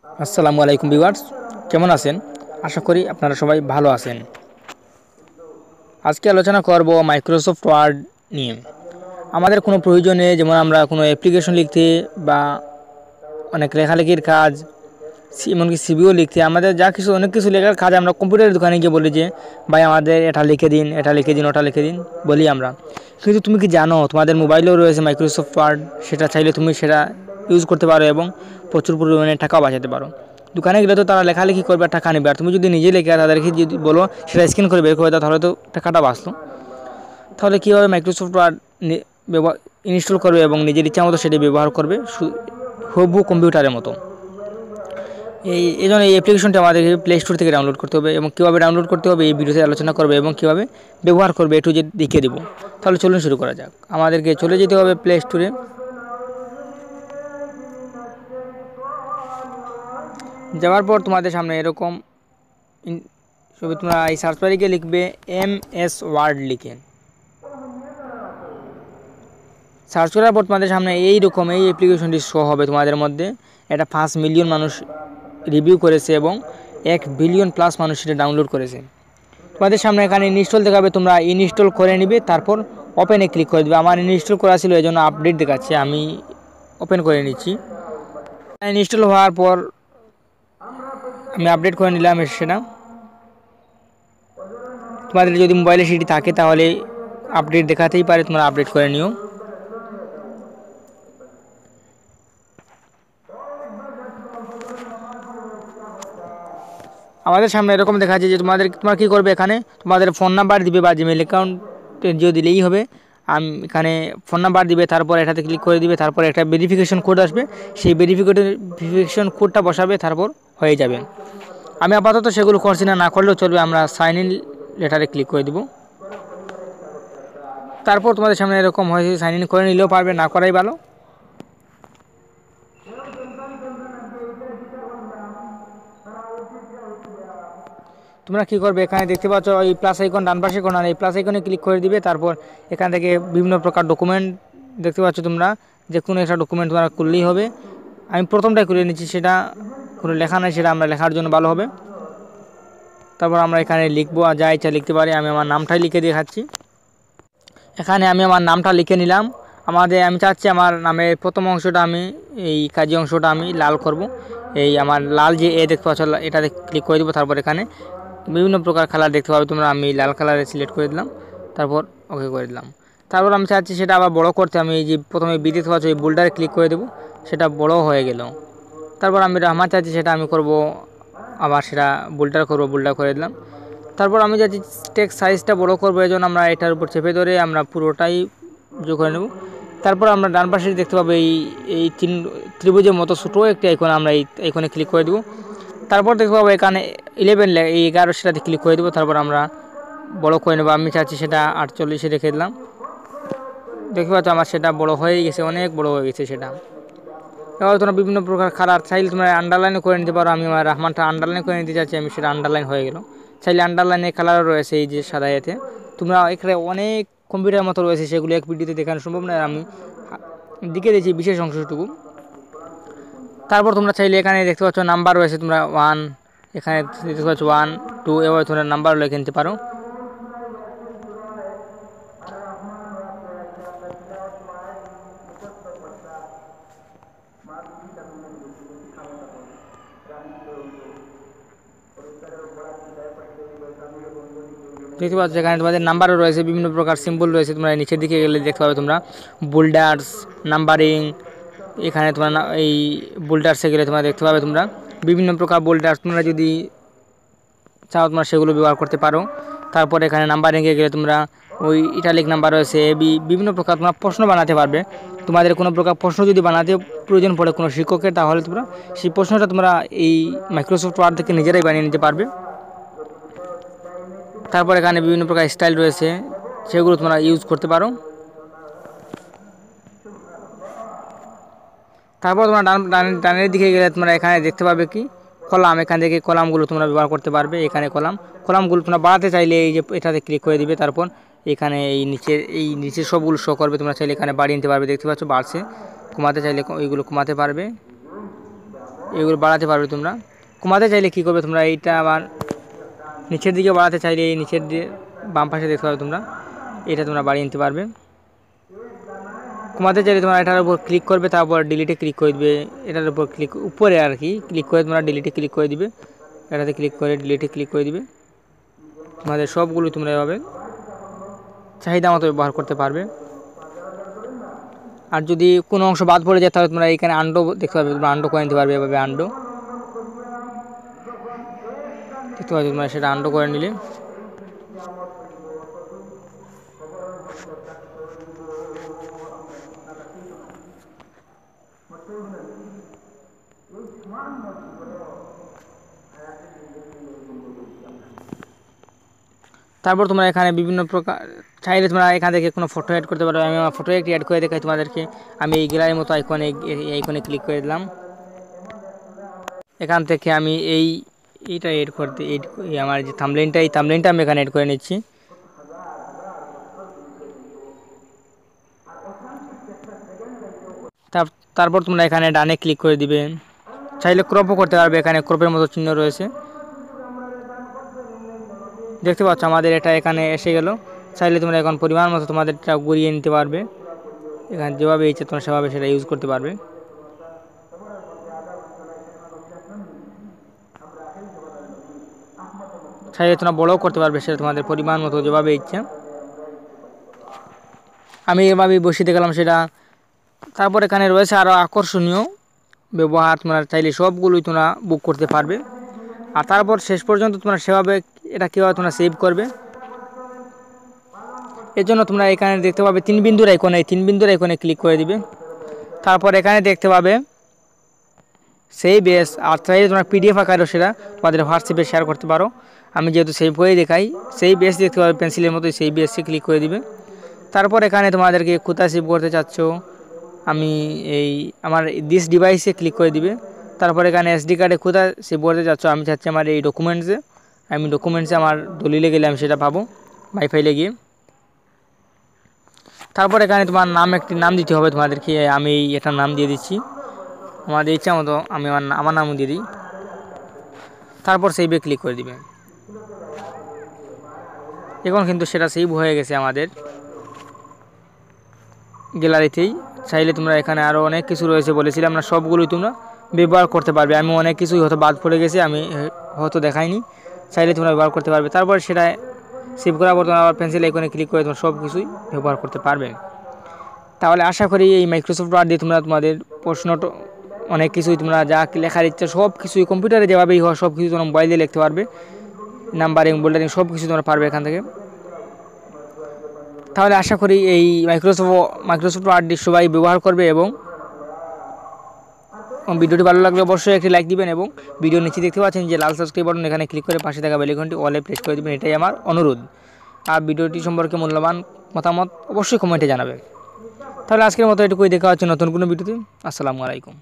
আসসালামু আলাইকুম ভিউয়ার্স, কেমন আছেন? আশা করি আপনারা সবাই ভালো আছেন। আজকে আলোচনা করব মাইক্রোসফট ওয়ার্ড নিয়ে। আমাদের কোনো প্রয়োজনে, যেমন আমরা কোনো অ্যাপ্লিকেশন লিখতে বা অনেক লেখালেখির কাজ, এমনকি সিভিও লিখতে, আমাদের যা কিছু অনেক কিছু লেখার কাজ আমরা কম্পিউটারের দোকানে গিয়ে বলি যে ভাই আমাদের এটা লিখে দিন, এটা লিখে দিন, ওটা লিখে দিন বলি আমরা। কিন্তু তুমি কি জানো তোমাদের মোবাইলেও রয়েছে মাইক্রোসফট ওয়ার্ড? সেটা চাইলে তুমি সেটা ইউজ করতে পারো এবং প্রচুর পরিমাণে টাকাও বাঁচাতে পারো। দোকানে গেলে তো তারা লেখালেখি করবে আর টাকা নেবে, আর তুমি যদি নিজে লেখে তাদেরকে যদি বলো সেটা স্ক্যান করে বের করে দাও, তাহলে তো টাকাটা বাঁচলো। তাহলে কীভাবে মাইক্রোসফট ওয়ার্ড ব্যবহার ইনস্টল করবে এবং নিজের ইচ্ছা মতো সেটি ব্যবহার করবে হুবহু কম্পিউটারের মতো। এই জন্য এই অ্যাপ্লিকেশনটি আমাদেরকে প্লে স্টোর থেকে ডাউনলোড করতে হবে, এবং কীভাবে ডাউনলোড করতে হবে এই ভিডিওতে আলোচনা করবে, এবং কীভাবে ব্যবহার করবে একটু যে দেখিয়ে দেবো। তাহলে চলুন শুরু করা যাক। আমাদেরকে চলে যেতে হবে প্লে স্টোরে। যাওয়ার পর তোমাদের সামনে এরকম ছবি, তোমরা এই সার্চ বারে গিয়ে লিখবে MS ওয়ার্ড লিখে সার্চ করার পর তোমাদের সামনে এইরকম এই অ্যাপ্লিকেশনটি শো হবে তোমাদের মধ্যে। এটা 5 মিলিয়ন মানুষ রিভিউ করেছে এবং 1 বিলিয়ন প্লাস মানুষ সেটা ডাউনলোড করেছে। তোমাদের সামনে এখানে ইনস্টল দেখাবে, তোমরা ইনস্টল করে নিবে, তারপর ওপেনে ক্লিক করে দেবে। আমার ইনস্টল করা ছিল, এই জন্য আপডেট দেখাচ্ছে, আমি ওপেন করে নিচ্ছি। ইনস্টল হওয়ার পর আমি আপডেট করে নিলাম সেটা। তোমাদের যদি মোবাইলে সেটি থাকে তাহলে আপডেট দেখাতেই পারে, তোমরা আপডেট করে নিও। আমাদের সামনে এরকম দেখাচ্ছে যে তোমরা কী করবে, এখানে তোমাদের ফোন নাম্বার দিবে বা জিমেল অ্যাকাউন্টে জিও দিলেই হবে। এখানে ফোন নাম্বার দিবে, তারপর এটাতে ক্লিক করে দিবে, তারপর একটা ভেরিফিকেশন কোড আসবে, সেই ভেরিফিকেশন কোডটা বসাবে, তারপর হয়ে যাবে। আমি আপাতত সেগুলো করছি না, না করলেও চলবে। আমরা সাইন ইন লেটারে ক্লিক করে দিব। তারপর তোমাদের সামনে এরকম হয়েছে, সাইন ইন করে নিলেও পারবে, না করাই ভালো। তোমরা কী করবে, এখানে দেখতে পাচ্ছ এই প্লাস আইকন ডান পাশে কোণার, এই প্লাস আইকনে ক্লিক করে দিবে। তারপর এখান থেকে বিভিন্ন প্রকার ডকুমেন্ট দেখতে পাচ্ছ, তোমরা যে কোনো একটা ডকুমেন্ট তোমরা করলেই হবে। আমি প্রথমটাই করে নিচ্ছি, সেটা কোনো লেখা নেই, সেটা আমরা লেখার জন্য ভালো হবে। তারপর আমরা এখানে লিখবো, আর যা ইচ্ছা লিখতে পারি। আমি আমার নামটাই লিখে দেখাচ্ছি। এখানে আমি আমার নামটা লিখে নিলাম। আমি চাচ্ছি আমার নামের প্রথম অংশটা, আমি এই কাজী অংশটা আমি লাল করব। এই আমার লাল যে দেখতে পাচ্ছ, এটাতে ক্লিক করে দেবো। তারপর এখানে বিভিন্ন প্রকার কালার দেখতে পাবে তোমরা, আমি লাল কালারে সিলেক্ট করে দিলাম, তারপর ওকে করে দিলাম। তারপর আমি চাচ্ছি সেটা আবার বড় করতে, আমি এই যে প্রথমে বি দেখতে পাচ্ছ, এই বোল্ডারে ক্লিক করে দেবো, সেটা বড় হয়ে গেল। তারপর আমি আমার চাচ্ছি সেটা আমি করব, আবার সেটা বোল্ডার করব, বোল্ডার করে দিলাম। তারপর আমি চাচ্ছি টেক্সট সাইজটা বড় করবো, এই জন্য আমরা এটার উপর চেপে ধরে আমরা পুরোটাই যোগ করে নেব। তারপর আমরা ডান পাশে দেখতে পাবো এই ত্রিভুজের মতো ছোটো একটি আইকন, আমরা এই আইকনে ক্লিক করে দেবো। তারপর দেখতে পাবো এখানে 11 এই 11 সেটাতে ক্লিক করে দেবো। তারপর আমরা বড় করে নেবো, আমি চাচ্ছি সেটা 48 রেখে দিলাম। দেখতে পাচ্ছ আমার সেটা বড় হয়ে গেছে, অনেক বড় হয়ে গেছে সেটা। এবার তোমরা বিভিন্ন প্রকার কালার চাইলে তোমরা আন্ডারলাইনও করে নিতে পারো। আমি আমার রহমানটা আন্ডারলাইন করে নিতে চাচ্ছি, আমি সেটা আন্ডারলাইন হয়ে গেল। চাইলে আন্ডারলাইনের কালারও রয়েছে এই যে সাদা এতে। তোমরা এখানে অনেক কম্পিউটার মতো রয়েছে, সেগুলো এক ভিডিওতে দেখানো সম্ভব নয়, আমি দিকে দিয়েছি বিশেষ অংশটুকু। তারপর তোমরা চাইলে এখানে দেখতে পাচ্ছ নাম্বার রয়েছে, তোমরা 1 এখানে দেখতে পাচ্ছ 1 2 এভাবে তোমরা নাম্বার লিখে নিতে পারো। দেখতে পাচ্ছ এখানে তোমাদের নাম্বারও রয়েছে, বিভিন্ন প্রকার সিম্বল রয়েছে। তোমরা নিচের দিকে গেলে দেখতে পাবে তোমরা বোল্ডার্স, নাম্বারিং। এখানে তোমরা এই বোল্ডার্সে গেলে তোমরা দেখতে পাবে তোমরা বিভিন্ন প্রকার বোল্ডার্স, তোমরা যদি চাও তোমরা সেগুলো ব্যবহার করতে পারো। তারপর এখানে নাম্বারিংয়ে গেলে তোমরা ওই ইটালিক নাম্বার রয়েছে, বিভিন্ন প্রকার তোমরা প্রশ্ন বানাতে পারবে। তোমাদের কোনো প্রকার প্রশ্ন যদি বানাতে প্রয়োজন পড়ে কোনো শিক্ষকের, তাহলে তোমরা সেই প্রশ্নটা তোমরা এই মাইক্রোসফট ওয়ার্ড থেকে নিজেরাই বানিয়ে নিতে পারবে। তারপর এখানে বিভিন্ন প্রকার স্টাইল রয়েছে, সেগুলো তোমরা ইউজ করতে পারো। তারপর তোমরা ডানের দিকে গেলে তোমরা এখানে দেখতে পাবে কি কলাম, এখান থেকে কলামগুলো তোমরা ব্যবহার করতে পারবে। এখানে কলামগুলো তোমরা বাড়াতে চাইলে এই যে এটাতে ক্লিক করে দিবে। তারপর এখানে এই নিচে সবগুলো শো করবে, তোমরা চাইলে এখানে বাড়িয়ে নিতে পারবে। দেখতে পাচ্ছ বাড়ছে, কমাতে চাইলে এইগুলো কমাতে পারবে। এগুলো বাড়াতে পারবে তোমরা। কমাতে চাইলে কী করবে তোমরা, এইটা আবার নিচের দিকে বাড়াতে চাইলে এই নিচের দিয়ে বাম পাশে দেখতে পাবে তোমরা, এটা তোমরা বাড়িয়ে নিতে পারবে। কমাতে চাইলে তোমরা এটার উপর ক্লিক করবে, তারপর ডিলিটে ক্লিক করে দিবে, এটার উপর ক্লিক উপরে আর কি ক্লিক করে তোমরা ডিলিটে ক্লিক করে দিবে, এটাতে ক্লিক করে ডিলিটে ক্লিক করে দিবে। তোমাদের সবগুলো তোমরা এভাবে চাহিদা মতো ব্যবহার করতে পারবে। আর যদি কোনো অংশ বাদ পড়ে যায় তাহলে তোমরা এখানে আন্ডো দেখতে পাবে, তোমরা আন্ডো করে নিতে পারবে এভাবে। আন্ডো দেখতে পাচ্ছ তোমরা, সেটা আন্ডো করে নিলে তারপর তোমরা এখানে বিভিন্ন প্রকার চাইলে তোমরা এখান থেকে কোনো ফটো অ্যাড করতে পারো। আমি আমার ফটো একটি অ্যাড করে দেখাই তোমাদেরকে। আমি এই গ্যালারির মতো আইকনে ক্লিক করে দিলাম। এখান থেকে আমি এইটা এড করতে আমার যে থাম্বনেইলটা, এই থাম্বনেইলটা আমি এখানে এড করে নিচ্ছি। তারপর তোমরা এখানে ডানে ক্লিক করে দিবে। চাইলে ক্রপও করতে পারবে, এখানে ক্রপের মতো চিহ্ন রয়েছে দেখতে পাচ্ছ। আমাদের এটা এখানে এসে গেল। চাইলে তোমরা এখন পরিমাণ মতো তোমাদেরটা গড়িয়ে নিতে পারবে, এখানে যেভাবে ইচ্ছে তোমরা সেভাবে সেটা ইউজ করতে পারবে। চাইলে তোমরা বড়ও করতে পারবে, সেটা তোমাদের পরিমাণ মতো যেভাবে ইচ্ছা। আমি এভাবেই বসিয়ে গেলাম সেটা। তারপর এখানে রয়েছে আরও আকর্ষণীয় ব্যবহার, তোমরা চাইলে সবগুলোই তোমরা বুক করতে পারবে। আর তারপর শেষ পর্যন্ত তোমরা সেভাবে এটা কীভাবে তোমরা সেভ করবে, এর জন্য তোমরা এখানে দেখতে পাবে তিন বিন্দুর আইকনে, এই তিন বিন্দুর আইকনে ক্লিক করে দিবে। তারপর এখানে দেখতে পাবে সেভ এস, আর চাইলে তোমরা পিডিএফ আকারেও সেটা তোমাদের হোয়াটসঅ্যাপে শেয়ার করতে পারো। আমি যেহেতু সেভ করে দেখাই, সেভ এস দেখতে পাবে পেন্সিলের মতো, সেভ এসে ক্লিক করে দিবে। তারপর এখানে তোমাদেরকে কোথায় সেভ করতে চাচ্ছ, আমি এই আমার দিস ডিভাইসে ক্লিক করে দিবে। তারপর এখানে এসডি কার্ডে কোথায় সেভ করতে চাচ্ছ, আমি চাচ্ছি আমার এই ডকুমেন্টসে, আমি ডকুমেন্টসে আমার দলিলে গেলে আমি সেটা পাবো মাই ফাইলে গিয়ে। তারপর এখানে তোমার একটি নাম দিতে হবে তোমাদেরকে। আমি এটার নাম দিয়ে দিচ্ছি আমাদের ইচ্ছা মতো, আমি আমার নামও দিয়ে দিই। তারপর সেভে ক্লিক করে দিবে। এখন কিন্তু সেটা সেভ হয়ে গেছে আমাদের গ্যালারিতেই। চাইলে তোমরা এখানে আরও অনেক কিছু রয়েছে বলেছিলাম না, সবগুলোই তোমরা ব্যবহার করতে পারবে। আমি অনেক কিছুই হয়তো বাদ পড়ে গেছে, আমি হয়তো দেখাইনি, চাইলে তোমরা ব্যবহার করতে পারবে। তারপর সেটা সেভ করার পর তোমরা আবার পেন্সিল আইকনে ক্লিক করে তোমরা সব কিছুই ব্যবহার করতে পারবে। তাহলে আশা করি এই মাইক্রোসফট ওয়ার্ড দিয়ে তোমরা তোমাদের প্রশ্নটা অনেক কিছুই তোমরা যা লেখার ইচ্ছা সব কিছুই কম্পিউটারে যেভাবেই হয় সব কিছু তোমরা মোবাইল দিয়ে লিখতে পারবে, নাম্বারিং বোল্ডারিং সব কিছু তোমরা পারবে এখান থেকে। তাহলে আশা করি এই মাইক্রোসফট ওয়ার্ডটি সবাই ব্যবহার করবে। এবং ভিডিওটি ভালো লাগলে অবশ্যই একটি লাইক দিবেন, এবং ভিডিও নিচে দেখতে পাচ্ছেন যে লাল সাবস্ক্রাইব বাটন, এখানে ক্লিক করে পাশে থাকা বেল আইকনটি অলে প্রেস করে দিবেন, এটাই আমার অনুরোধ। আর ভিডিওটি সম্পর্কে মূল্যবান মতামত অবশ্যই কমেন্টে জানাবেন। তাহলে আজকের মতো এটুকুই, দেখা হচ্ছে নতুন কোনো ভিডিওতে। আসসালামু আলাইকুম।